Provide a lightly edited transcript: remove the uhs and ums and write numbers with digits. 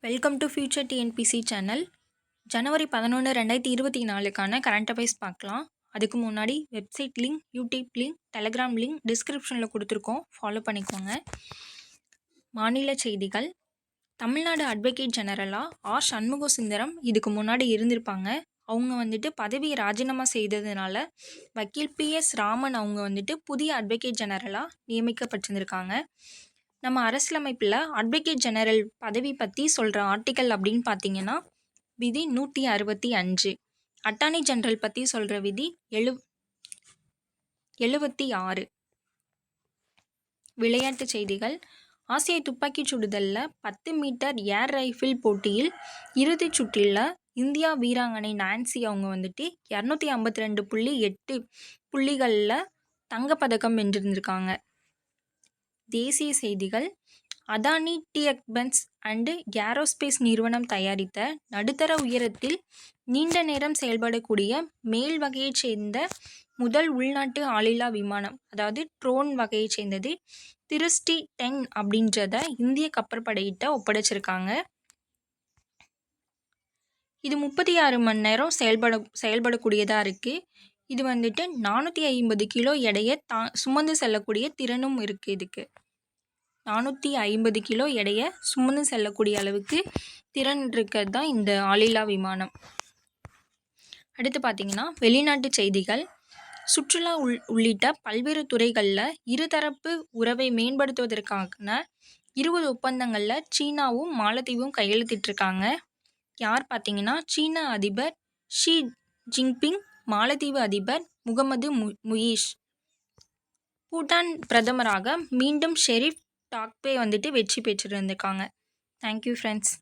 Welcome to future TNPSC channel. ஜனவரி 11 2024க்கான current affairs பார்க்கலாம். அதுக்கு முன்னாடி website link, YouTube link, Telegram link டிஸ்கிரிப்ஷனில் கொடுத்துருக்கோம், ஃபாலோ பண்ணிக்கோங்க. மாநில செய்திகள். தமிழ்நாடு அட்வொகேட் ஜெனரலாக ஆர் சண்முக சுந்தரம் இதுக்கு முன்னாடி இருந்திருப்பாங்க. அவங்க பதவியை ராஜினாமா செய்ததுனால வக்கீல் பிஎஸ் ராமன் அவங்க புதிய அட்வொகேட் ஜெனரலாக நியமிக்கப்பட்டிருந்திருக்காங்க. நம்ம அரசியலமைப்பில் அட்வொகேட் ஜெனரல் பதவி பற்றி சொல்கிற ஆர்டிக்கல் அப்படின்னு பார்த்தீங்கன்னா விதி 165. அட்டார்னி ஜெனரல் பற்றி சொல்கிற விதி 76. விளையாட்டுச் செய்திகள். ஆசிய துப்பாக்கிச் சுடுதலில் 10 மீட்டர் ஏர் ரைஃபிள் போட்டியில் இறுதிச் சுற்றில் இந்தியா வீராங்கனை நான்சி அவங்க 252.8 புள்ளிகளில் தங்கப்பதக்கம் வென்றிருந்திருக்காங்க. தேசிய செய்திகள். அதானி டெக்ஸ்டைல்ஸ் அண்ட் ஏரோஸ்பேஸ் நிறுவனம் தயாரித்த நடுத்தர உயரத்தில் நீண்ட நேரம் செயல்படக்கூடிய மேல் வகையைச் சேர்ந்த முதல் உள்நாட்டு ஆளில்லா விமானம், அதாவது ட்ரோன் வகையைச் சேர்ந்தது திருஷ்டி 10 அப்படின்றத இந்திய கப்பற்படையிட்ட ஒப்படைச்சிருக்காங்க. இது 36 மணி நேரம் செயல்படக்கூடியதாக இருக்குது. இது 450 கிலோ எடையை சுமந்து செல்லக்கூடிய திறனும் இருக்குது. இதுக்கு 450 கிலோ எடையை சுமந்து செல்லக்கூடிய அளவுக்கு திறன் இருக்கிறது தான் இந்த ஆளில்லா விமானம். அடுத்து பார்த்திங்கன்னா வெளிநாட்டு செய்திகள். சுற்றுலா உள்ளிட்ட பல்வேறு துறைகளில் இருதரப்பு உறவை மேம்படுத்துவதற்கான 20 ஒப்பந்தங்களில் சீனாவும் மாலத்தீவும் கையெழுத்திட்டிருக்காங்க. யார் பார்த்திங்கன்னா சீன அதிபர் ஷி ஜின்பிங், மாலத்தீவு அதிபர் முகமது முயிஸ். பூட்டான் பிரதமராக மீண்டும் ஷெரீஃப் டாக்பே வெற்றி பெற்றிருந்திருக்காங்க. Thank you friends.